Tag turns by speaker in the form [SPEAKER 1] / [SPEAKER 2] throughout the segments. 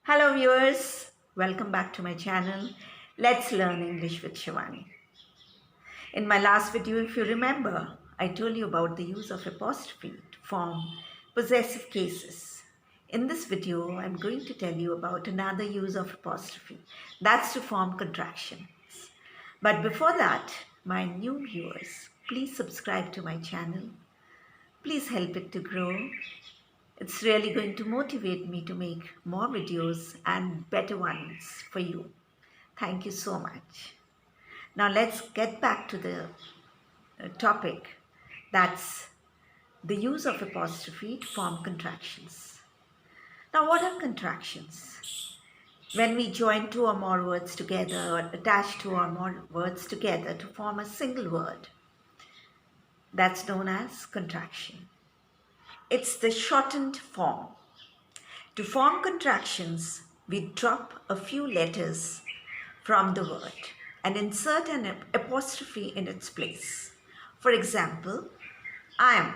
[SPEAKER 1] Hello viewers, welcome back to my channel. Let's learn English with Shivani. In my last video, if you remember, I told you about the use of apostrophe to form possessive cases. In this video, I'm going to tell you about another use of apostrophe. That's to form contractions. But before that, my new viewers, please subscribe to my channel. Please help it to grow. It's really going to motivate me to make more videos and better ones for you. Thank you so much. Now let's get back to the topic. That's the use of apostrophe to form contractions. Now what are contractions? When we join two or more words together or attach two or more words together to form a single word, that's known as contraction. It's the shortened form. To form contractions, we drop a few letters from the word and insert an apostrophe in its place. For example, am.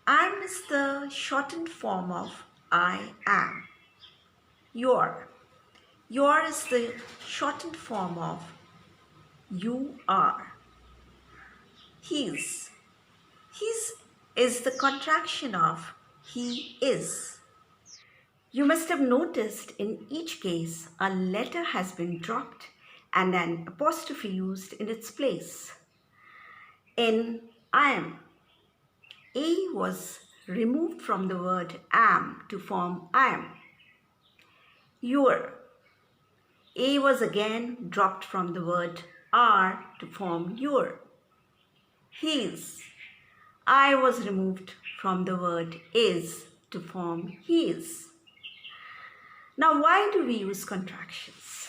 [SPEAKER 1] Am is the shortened form of I am. Your. Your is the shortened form of you are. His. His is the contraction of he is. You must have noticed in each case a letter has been dropped and an apostrophe used in its place. In am, A was removed from the word am to form am. Your, A was again dropped from the word are to form your. His, I was removed from the word is to form his. Now, why do we use contractions?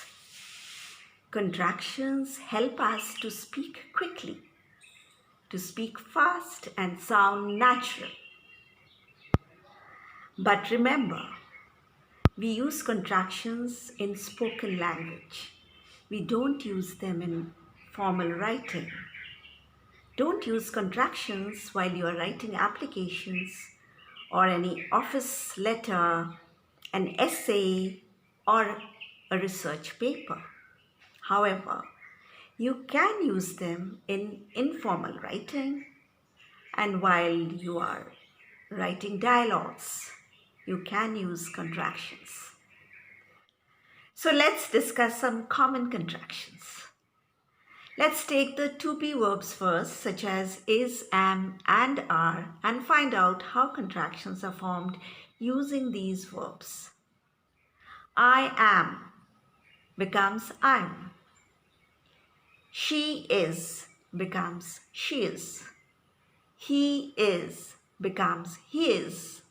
[SPEAKER 1] Contractions help us to speak quickly, to speak fast and sound natural. But remember, we use contractions in spoken language. We don't use them in formal writing. Don't use contractions while you are writing applications or any office letter, an essay, or a research paper. However, you can use them in informal writing and while you are writing dialogues, you can use contractions. So let's discuss some common contractions. Let's take the to be verbs first, such as is, am, and are, and find out how contractions are formed using these verbs. I am becomes I'm. She is becomes she is. He is becomes he is.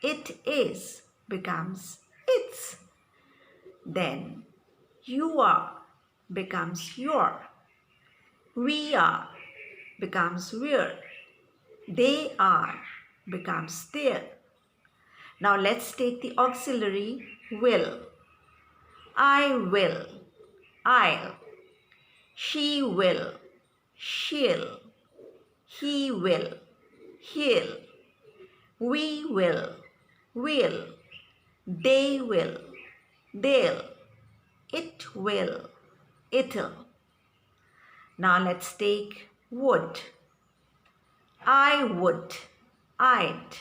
[SPEAKER 1] It is becomes it's. Then you are becomes your. We are becomes we're. They are becomes their. Now let's take the auxiliary will. I will, I'll. She will, she'll. He will, he'll. We will, we'll. They will, they'll. It will, it'll. Now let's take would. I would, I'd.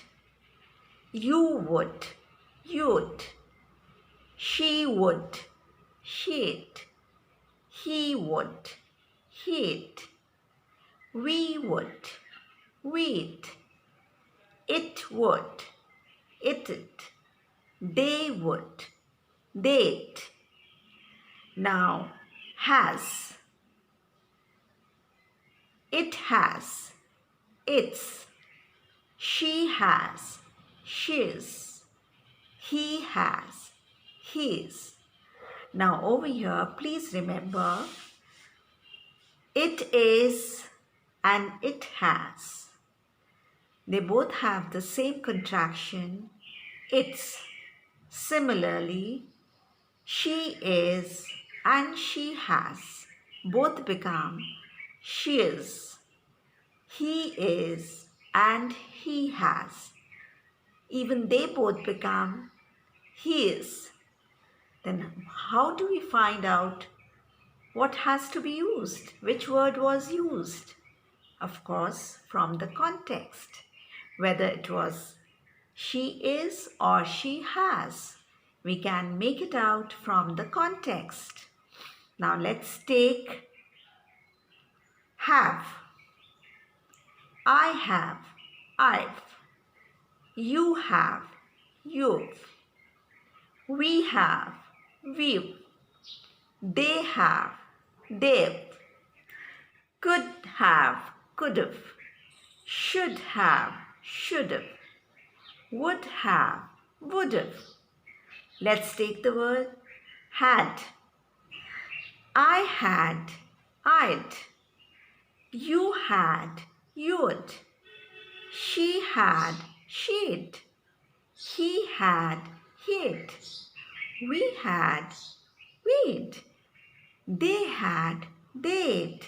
[SPEAKER 1] You would, you'd. She would, she'd. He would, he'd. We would, we'd. It would, it'd. They would, they'd. Now, has. It has, its. She has, she's. He has, his. Now over here, please remember, it is and it has. They both have the same contraction, its. Similarly, she is and she has both become she is. He is and he has. Even they both become he is. Then how do we find out what has to be used? Which word was used? Of course, from the context, whether it was she is or she has. We can make it out from the context. Now let's take have. I have, I've. You have, you've. We have, we've. They have, they've. Could have, could've. Should have, should've. Would have, would've. Let's take the word had. I had, I'd. You had, you'd. She had, she'd. He had, he'd. We had, we'd. They had, they'd.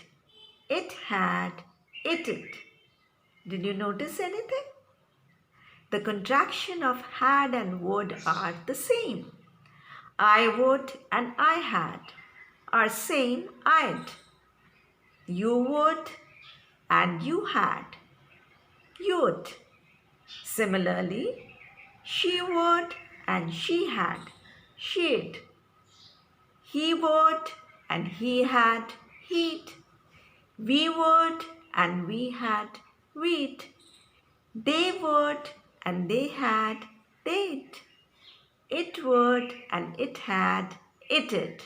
[SPEAKER 1] It had, it'd. Did you notice anything? The contraction of had and would are the same. I would and I had are same I'd. You would and you had. You'd. Similarly, she would and she had. She'd. He would and he had. He'd. We would and we had. We'd. They would and they had. They'd. It would and it had. It'd.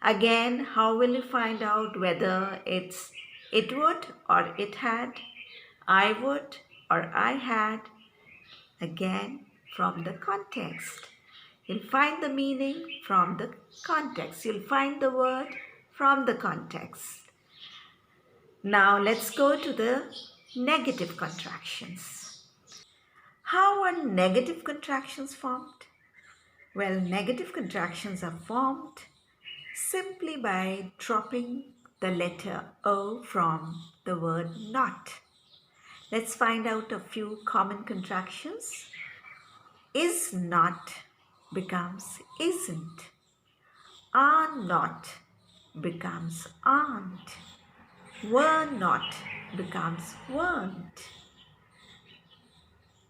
[SPEAKER 1] Again, how will you find out whether it's it would or it had, I would or I had? Again, from the context. You'll find the meaning from the context. You'll find the word from the context. Now let's go to the negative contractions. How are negative contractions formed? Well, negative contractions are formed simply by dropping the letter O from the word not. Let's find out a few common contractions. Is not becomes isn't. Are not becomes aren't. Were not becomes weren't.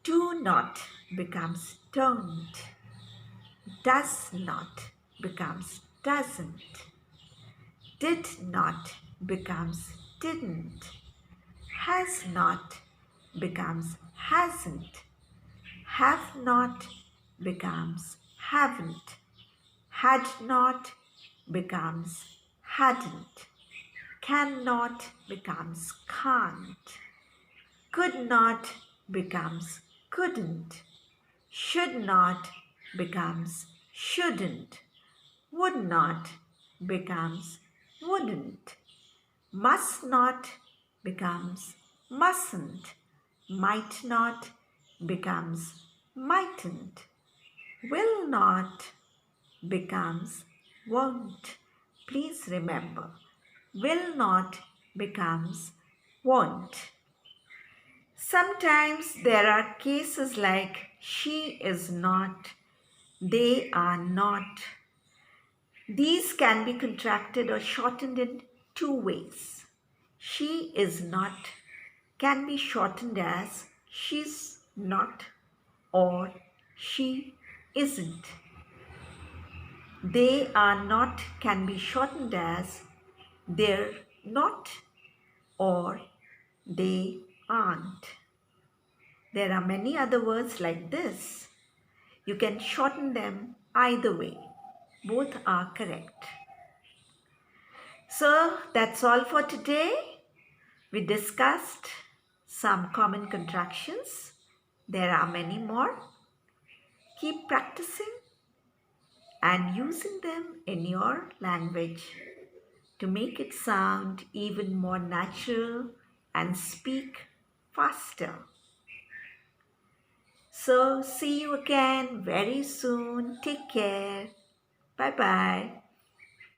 [SPEAKER 1] Do not becomes don't. Does not becomes doesn't. Did not becomes didn't. Has not becomes hasn't. Have not becomes haven't. Had not becomes hadn't. Cannot becomes can't. Could not becomes couldn't. Should not becomes shouldn't. Would not becomes wouldn't. Must not becomes mustn't. Might not becomes mightn't. Will not becomes won't. Please remember, will not becomes won't. Sometimes there are cases like she is not, they are not. These can be contracted or shortened in two ways. She is not can be shortened as she's not or she isn't. They are not can be shortened as they're not or they aren't. There are many other words like this. You can shorten them either way. Both are correct. So that's all for today. We discussed some common contractions. There are many more. Keep practicing and using them in your language to make it sound even more natural and speak faster. So see you again very soon. Take care. Bye-bye.